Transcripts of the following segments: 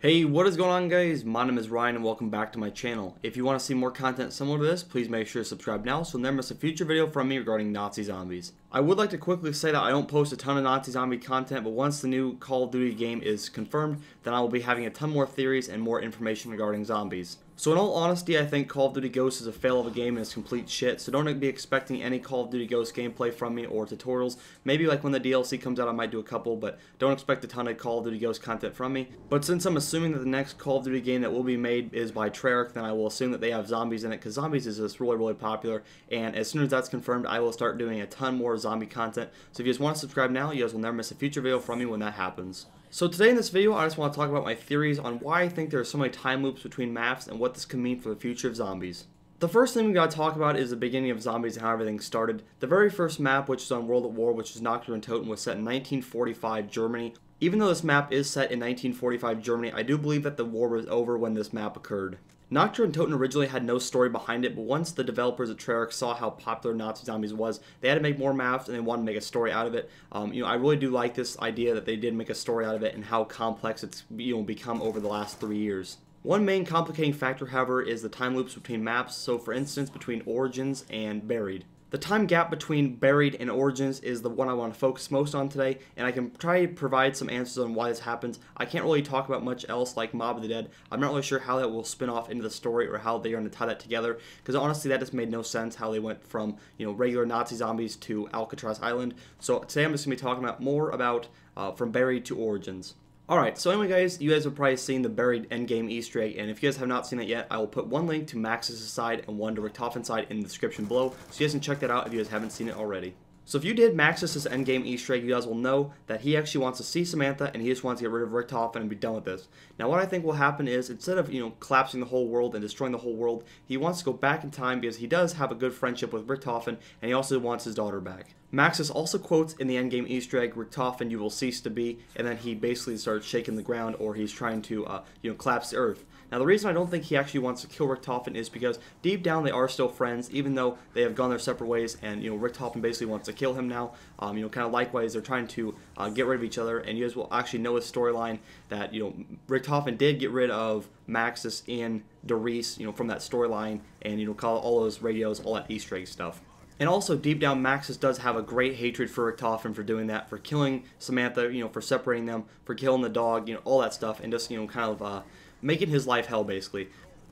Hey, what is going on, guys? My name is Ryan and welcome back to my channel. If you want to see more content similar to this, please make sure to subscribe now so you'll never miss a future video from me regarding Nazi zombies. I would like to quickly say that I don't post a ton of Nazi zombie content, but once the new Call of Duty game is confirmed, then I will be having a ton more theories and more information regarding zombies. So in all honesty, I think Call of Duty Ghosts is a fail of a game and it's complete shit, so don't be expecting any Call of Duty Ghosts gameplay from me or tutorials. Maybe like when the DLC comes out I might do a couple, but don't expect a ton of Call of Duty Ghosts content from me. But since I'm assuming that the next Call of Duty game that will be made is by Treyarch, then I will assume that they have zombies in it, because zombies is just really popular, and as soon as that's confirmed, I will start doing a ton more zombie content. So if you guys want to subscribe now, you guys will never miss a future video from me when that happens. So today in this video, I just want to talk about my theories on why I think there are so many time loops between maps and what this could mean for the future of zombies. The first thing we gotta talk about is the beginning of zombies and how everything started. The very first map, which is on World at War, which is Nocturne Toten, was set in 1945 Germany. Even though this map is set in 1945 Germany, I do believe that the war was over when this map occurred. Nocturne Toten originally had no story behind it, but once the developers at Treyarch saw how popular Nazi zombies was, they had to make more maps and they wanted to make a story out of it. I really do like this idea that they did make a story out of it and how complex it's become over the last 3 years. One main complicating factor, however, is the time loops between maps. So for instance, between Origins and Buried. The time gap between Buried and Origins is the one I want to focus most on today, and I can try to provide some answers on why this happens. I can't really talk about much else like Mob of the Dead. I'm not really sure how that will spin off into the story or how they're going to tie that together, because honestly that just made no sense how they went from regular Nazi zombies to Alcatraz Island. So today I'm just going to be talking about more about from Buried to Origins. Alright, so anyway guys, you guys have probably seen the Buried endgame Easter egg, and if you guys have not seen it yet, I will put one link to Maxis' side and one to Richtofen's side in the description below, so you guys can check that out if you guys haven't seen it already. So if you did Maxis' endgame Easter egg, you guys will know that he actually wants to see Samantha and he just wants to get rid of Richtofen and be done with this. Now what I think will happen is, instead of collapsing the whole world and destroying the whole world, he wants to go back in time because he does have a good friendship with Richtofen and he also wants his daughter back. Maxis also quotes in the endgame Easter egg, Richtofen, you will cease to be, and then he basically starts shaking the ground, or he's trying to collapse the earth. Now the reason I don't think he actually wants to kill Richtofen is because deep down they are still friends, even though they have gone their separate ways, and Richtofen basically wants to kill him now. Kind of likewise, they're trying to get rid of each other, and you guys will actually know his storyline that Richtofen did get rid of Maxis in Doris, from that storyline, and call all those radios, all that Easter egg stuff. And also, deep down, Maxis does have a great hatred for Richtofen for doing that, for killing Samantha, for separating them, for killing the dog, all that stuff, and just, kind of making his life hell, basically.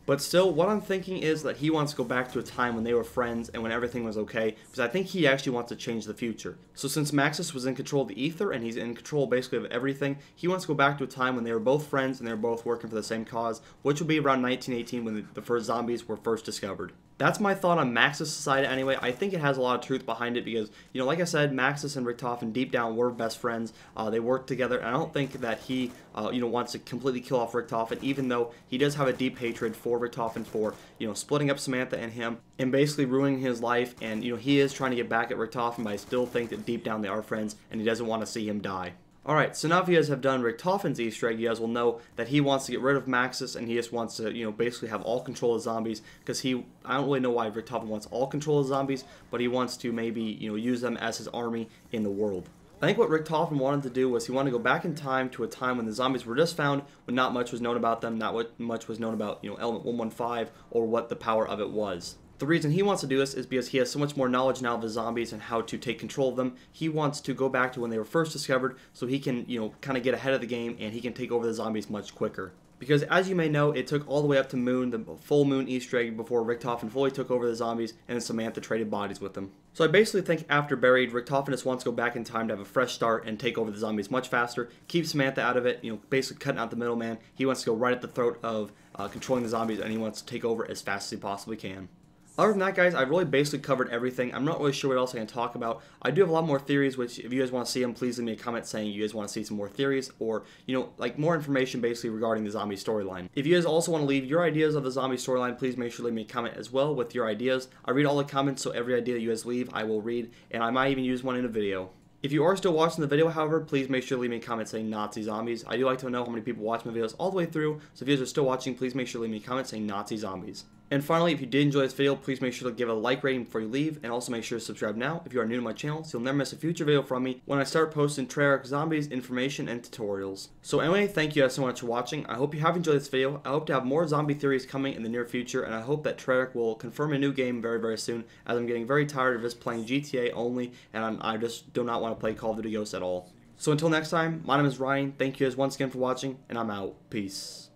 But still, what I'm thinking is that he wants to go back to a time when they were friends and when everything was okay, because I think he actually wants to change the future. So since Maxis was in control of the ether and he's in control basically of everything, he wants to go back to a time when they were both friends and they were both working for the same cause, which will be around 1918 when the first zombies were first discovered. That's my thought on Maxis' side anyway. I think it has a lot of truth behind it because, like I said, Maxis and Richtofen deep down were best friends. They worked together, and I don't think that he, wants to completely kill off Richtofen, even though he does have a deep hatred for Richtofen for, splitting up Samantha and him and basically ruining his life. And, he is trying to get back at Richtofen, but I still think that deep down they are friends, and he doesn't want to see him die. Alright, so now if you guys have done Richtofen's Easter egg, you guys will know that he wants to get rid of Maxis and he just wants to, basically have all control of zombies, because I don't really know why Richtofen wants all control of zombies, but he wants to maybe, use them as his army in the world. I think what Richtofen wanted to do was he wanted to go back in time to a time when the zombies were just found, when not much was known about them, not much was known about, Element 115, or what the power of it was. The reason he wants to do this is because he has so much more knowledge now of the zombies and how to take control of them. He wants to go back to when they were first discovered so he can, kind of get ahead of the game and he can take over the zombies much quicker. Because as you may know, it took all the way up to Moon, the full Moon Easter egg, before Richtofen fully took over the zombies and then Samantha traded bodies with them. So I basically think after Buried, Richtofen just wants to go back in time to have a fresh start and take over the zombies much faster, keep Samantha out of it, basically cutting out the middleman. He wants to go right at the throat of controlling the zombies, and he wants to take over as fast as he possibly can. Other than that, guys, I've really basically covered everything. I'm not really sure what else I can talk about. I do have a lot more theories, which if you guys want to see them, please leave me a comment saying you guys want to see some more theories or, like more information basically regarding the zombie storyline. If you guys also want to leave your ideas of the zombie storyline, please make sure to leave me a comment as well with your ideas. I read all the comments, so every idea that you guys leave, I will read, and I might even use one in a video. If you are still watching the video, however, please make sure to leave me a comment saying Nazi zombies. I do like to know how many people watch my videos all the way through, so if you guys are still watching, please make sure to leave me a comment saying Nazi zombies. And finally, if you did enjoy this video, please make sure to give it a like rating before you leave, and also make sure to subscribe now if you are new to my channel so you'll never miss a future video from me when I start posting Treyarch Zombies information and tutorials. So anyway, thank you guys so much for watching. I hope you have enjoyed this video. I hope to have more zombie theories coming in the near future, and I hope that Treyarch will confirm a new game very, very soon, as I'm getting very tired of just playing GTA only, and I just do not want to play Call of Duty Ghosts at all. So until next time, my name is Ryan. Thank you guys once again for watching, and I'm out. Peace.